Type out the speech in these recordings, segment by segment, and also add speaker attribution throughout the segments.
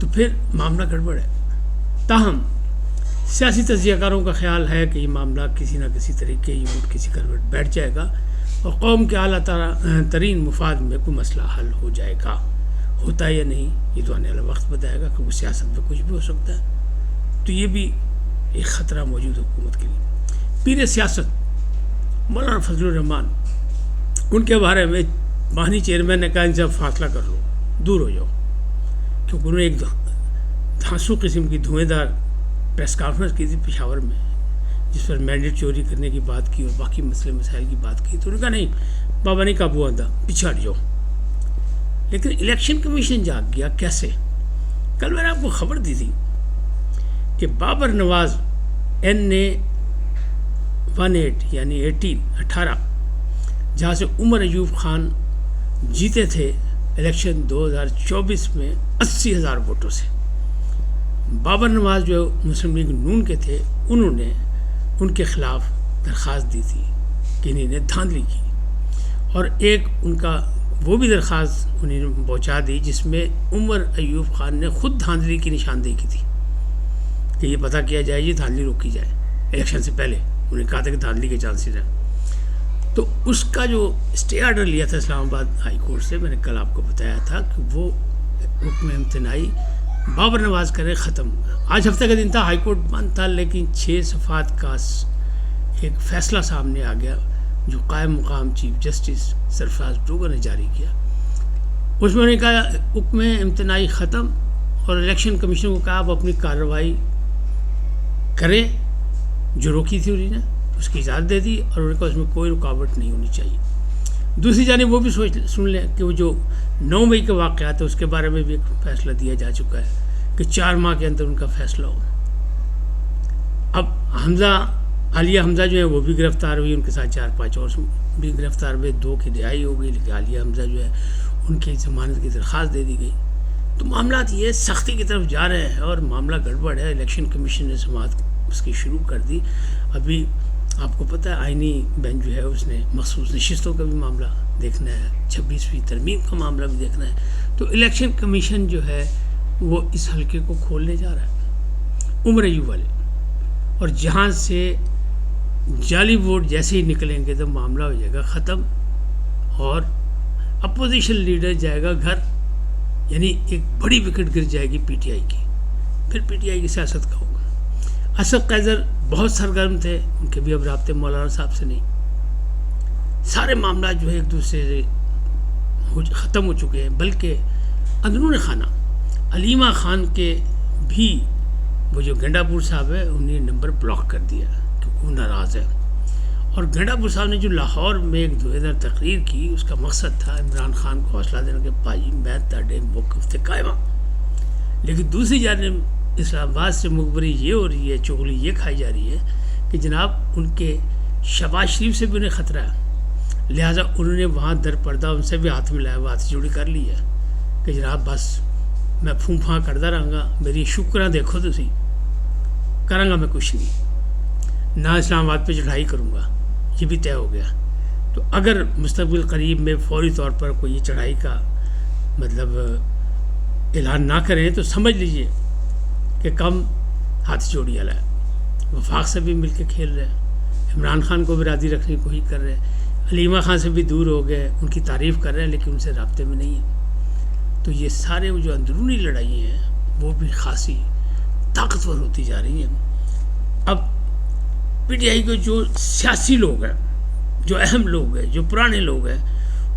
Speaker 1: تو پھر معاملہ گڑبڑ ہے. تاہم سیاسی تجزیہ کاروں کا خیال ہے کہ یہ معاملہ کسی نہ کسی طریقے یہ اٹھ کسی کروٹ بیٹھ جائے گا اور قوم کے اعلیٰ ترین مفاد میں کوئی مسئلہ حل ہو جائے گا. ہوتا ہے یا نہیں یہ تو آنے والا وقت بتائے گا، کیونکہ سیاست میں کچھ بھی ہو سکتا ہے. تو یہ بھی ایک خطرہ موجود ہے حکومت کے لیے. پیر سیاست مولانا فضل الرحمان، ان کے بارے میں بانی چیئرمین نے کہا ان سے فاصلہ کر لو، دور ہو جاؤ، کیونکہ انہوں نے ایک دھانسو قسم کی دھوئیں دار پریس کانفرنس کی تھی پشاور میں، جس پر مینڈیٹ چوری کرنے کی بات کی اور باقی مسئلے مسائل کی بات کی. تو انہوں نے کہا نہیں بابا نہیں قابو آندہ، پیچھے ہٹ جاؤ. لیکن الیکشن کمیشن جاگ گیا. کیسے؟ کل میں نے آپ کو خبر دی تھی کہ بابر نواز NA 18 یعنی 18 جہاں سے عمر ایوب خان جیتے تھے الیکشن 2024 میں 80,000 ووٹوں سے. بابر نواز جو مسلم لیگ نون کے تھے، انہوں نے ان کے خلاف درخواست دی تھی کہ انہیں نے دھاندلی کی، اور ایک ان کا وہ بھی درخواست انہیں نے پہنچا دی جس میں عمر ایوب خان نے خود دھاندلی کی نشاندہی کی تھی کہ یہ پتہ کیا جائے یہ دھاندلی روکی جائے. الیکشن سے پہلے انہوں نے کہا تھا کہ دھاندلی کے چانسز ہیں. تو اس کا جو اسٹے آرڈر لیا تھا اسلام آباد ہائی کورٹ سے، میں نے کل آپ کو بتایا تھا کہ وہ حکم امتناعی بابر نواز کرے ختم. آج ہفتہ کا دن تھا، ہائی کورٹ بند تھا، لیکن 6 صفحات کا ایک فیصلہ سامنے آ گیا جو قائم مقام چیف جسٹس سرفراز ڈوگر نے جاری کیا. اس میں انہوں نے کہا حکم امتناعی ختم، اور الیکشن کمیشن کو کہا آپ اپنی کارروائی کریں جو روکی تھی انہوں نے، اس کی اجازت دے دی، اور انہوں نے کہا اس میں کوئی رکاوٹ نہیں ہونی چاہیے. دوسری جانب وہ بھی سن لیں کہ وہ جو 9 مئی کے واقعات ہے اس کے بارے میں بھی ایک فیصلہ دیا جا چکا ہے کہ 4 ماہ کے اندر ان کا فیصلہ ہو. اب عالیہ حمزہ جو ہے وہ بھی گرفتار ہوئی، ان کے ساتھ 4-5 اور بھی گرفتار ہوئے، 2 کی رہائی ہو گئی، لیکن عالیہ حمزہ جو ہے ان کی ضمانت کی درخواست دے دی گئی. تو معاملات یہ سختی کی طرف جا رہے ہیں اور معاملہ گڑبڑ ہے. الیکشن کمیشن نے سماعت اس کی شروع کر دی. ابھی آپ کو پتہ ہے آئینی بینچ جو ہے اس نے مخصوص نشستوں کا بھی معاملہ دیکھنا ہے، 26ویں ترمیم کا معاملہ بھی دیکھنا ہے. تو الیکشن کمیشن جو ہے وہ اس حلقے کو کھولنے جا رہا ہے عمر ایوب والے، اور جہاں سے جعلی ووٹ جیسے ہی نکلیں گے تو معاملہ ہو جائے گا ختم، اور اپوزیشن لیڈر جائے گا گھر. یعنی ایک بڑی وکٹ گر جائے گی PTI کی، پھر PTI کی سیاست کا ہوگا. اسد قیصر بہت سرگرم تھے، ان کے بھی اب رابطے مولانا صاحب سے نہیں. سارے معاملات جو ہے ایک دوسرے سے ختم ہو چکے ہیں. بلکہ اندرون خانہ علیمہ خان کے بھی وہ جو گنڈا پور صاحب ہے انہیں نمبر بلاک کر دیا کیونکہ وہ ناراض ہے. اور گنڈا پور صاحب نے جو لاہور میں ایک 2000 تقریر کی، اس کا مقصد تھا عمران خان کو حوصلہ دینا کہ بھائی میں تاڑے موقف تے قائم. لیکن دوسری جانب اسلام آباد سے مخبری یہ ہو رہی ہے، چغلی یہ کھائی جا رہی ہے کہ جناب ان کے شہباز شریف سے بھی انہیں خطرہ ہے، لہٰذا انہوں نے وہاں در پردہ ان سے بھی ہاتھ ملایا ہوا، ہاتھ جوڑی کر لی ہے کہ جناب بس میں پھوں پھاں کرتا رہوں گا، میری شکراں دیکھو تسی، کروں گا میں کچھ نہیں، نہ اسلام آباد پہ چڑھائی کروں گا. یہ بھی طے ہو گیا. تو اگر مستقبل قریب میں فوری طور پر کوئی یہ چڑھائی کا مطلب اعلان نہ کریں تو سمجھ لیجئے کہ کم ہاتھ جوڑی والا ہے. وفاق سے بھی مل کے کھیل رہے ہیں، عمران خان کو بھی راضی رکھنے کی کوشش کر رہے ہیں، علیمہ خان سے بھی دور ہو گئے، ان کی تعریف کر رہے ہیں لیکن ان سے رابطے میں نہیں ہیں. تو یہ سارے جو اندرونی لڑائیاں ہیں وہ بھی خاصی طاقتور ہوتی جا رہی ہیں. اب PTI کے جو سیاسی لوگ ہیں، جو اہم لوگ ہیں، جو پرانے لوگ ہیں،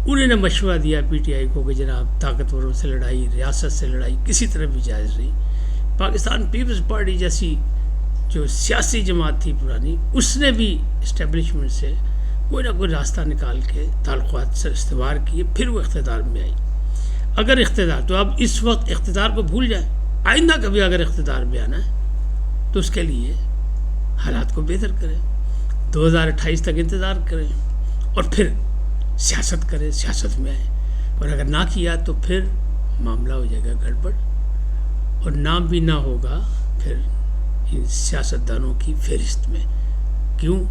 Speaker 1: انہوں نے مشورہ دیا PTI کو کہ جناب طاقتوروں سے لڑائی، ریاست سے لڑائی کسی طرح بھی جائز نہیں. پاکستان پیپلز پارٹی جیسی جو سیاسی جماعت تھی پرانی، اس نے بھی اسٹیبلشمنٹ سے کوئی نہ کوئی راستہ نکال کے تعلقات سے استوار کیے، پھر وہ اقتدار میں آئی. اگر اقتدار تو اب اس وقت اقتدار کو بھول جائیں، آئندہ کبھی اگر اقتدار میں آنا ہے تو اس کے لیے حالات کو بہتر کریں، 2028 تک انتظار کریں اور پھر سیاست کریں، سیاست میں آئیں. اور اگر نہ کیا تو پھر معاملہ ہو جائے گا گڑبڑ، اور نام بھی نہ ہوگا پھر ان سیاستدانوں کی فہرست میں. کیوں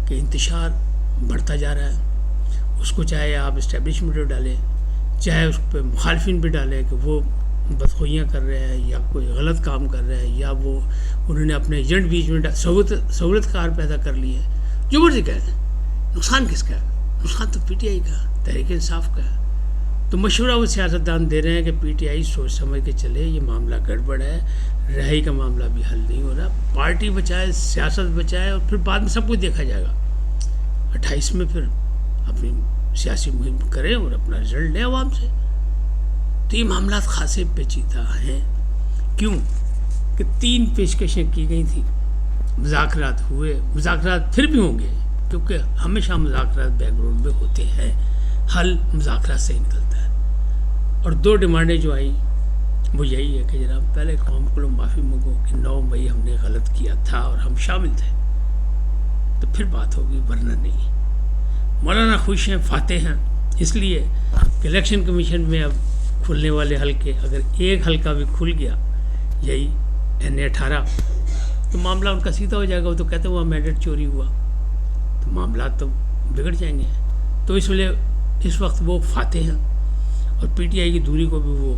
Speaker 1: کہ انتشار بڑھتا جا رہا ہے. اس کو چاہے آپ اسٹیبلشمنٹ پہ ڈالیں، چاہے اس پہ مخالفین پہ ڈالیں کہ وہ بدخوئیاں کر رہا ہے یا کوئی غلط کام کر رہا ہے یا وہ انہوں نے اپنے ایجنٹ بیچ میں سہولت کار پیدا کر لی ہے، جو مرضی کہیں، نقصان کس کا ہے؟ نقصان تو پی ٹی آئی کا، تحریک انصاف کا ہے۔ تو مشورہ وہ سیاستدان دے رہے ہیں کہ پی ٹی آئی سوچ سمجھ کے چلے، یہ معاملہ گڑبڑ ہے، رہائی کا معاملہ بھی حل نہیں ہو رہا، پارٹی بچائے، سیاست بچائے، اور پھر بعد میں سب کچھ دیکھا جائے گا۔ 28 میں پھر اپنی سیاسی مہم کریں اور اپنا رزلٹ لیں عوام سے۔ تو یہ معاملات خاصے پیچیدہ ہیں۔ کیوں کہ 3 پیشکشیں کی گئی تھیں، مذاکرات ہوئے، مذاکرات پھر بھی ہوں گے کیونکہ ہمیشہ مذاکرات بیک گراؤنڈ میں ہوتے ہیں، حل مذاکرات سے نکلتا ہے۔ اور 2 ڈیمانڈیں جو آئیں وہ یہی ہے کہ جناب پہلے قوم کو معافی مانگو کہ 9 مئی ہم نے غلط کیا تھا اور ہم شامل تھے، تو پھر بات ہوگی، ورنہ نہیں۔ مولانا خوش ہیں، فاتح ہیں، اس لیے کہ الیکشن کمیشن میں اب کھلنے والے حلقے، اگر ایک حلقہ بھی کھل گیا یہی NA-18 تو معاملہ ان کا سیدھا ہو جائے گا۔ وہ تو کہتے ہیں وہاں مینڈیٹ چوری ہوا، تو معاملات تو بگڑ جائیں گے۔ تو اس لیے اس وقت وہ فاتح ہیں، اور پی ٹی آئی کی دوری کو بھی وہ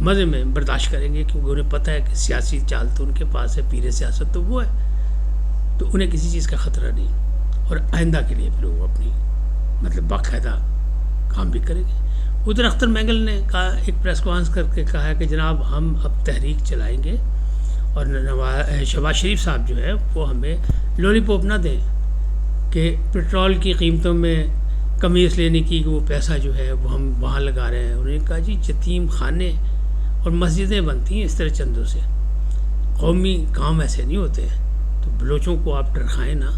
Speaker 1: مزے میں برداشت کریں گے کیونکہ انہیں پتہ ہے کہ سیاسی چال تو ان کے پاس ہے، پیر سیاست تو وہ ہے، تو انہیں کسی چیز کا خطرہ نہیں، اور آئندہ کے لیے پھر وہ اپنی باقاعدہ کام بھی کریں گے۔ ادھر اختر مینگل نے کہا، ایک پریس کانفرنس کر کے کہا ہے کہ جناب ہم اب تحریک چلائیں گے اور شہباز شریف صاحب جو ہے وہ ہمیں لولی پاپ نہ دیں کہ پٹرول کی قیمتوں میں کمی اس لیے نہیں کی کہ وہ پیسہ جو ہے وہ ہم وہاں لگا رہے ہیں۔ انہوں نے کہا جی یتیم خانے اور مسجدیں بنتی ہیں اس طرح چندوں سے، قومی کام ایسے نہیں ہوتے ہیں، تو بلوچوں کو آپ ڈرخائیں نا،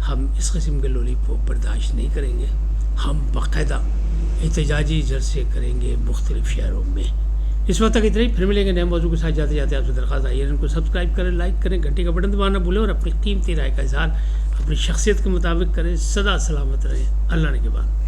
Speaker 1: ہم اس قسم کے لولی پاپ برداشت نہیں کریں گے، ہم باقاعدہ احتجاجی جلسے کریں گے مختلف شہروں میں۔ اس وقت تک اتنا ہی، پھر ملیں گے نئے موضوع کے ساتھ۔ جاتے جاتے آپ سے درخواست آئی ہے ان کو سبسکرائب کریں، لائک کریں، گھنٹی کا بٹن دبانا بھولیں، اور اپنی قیمتی رائے کا اظہار اپنی شخصیت کے مطابق کریں۔ سدا سلامت رہیں، اللہ نے کے بعد۔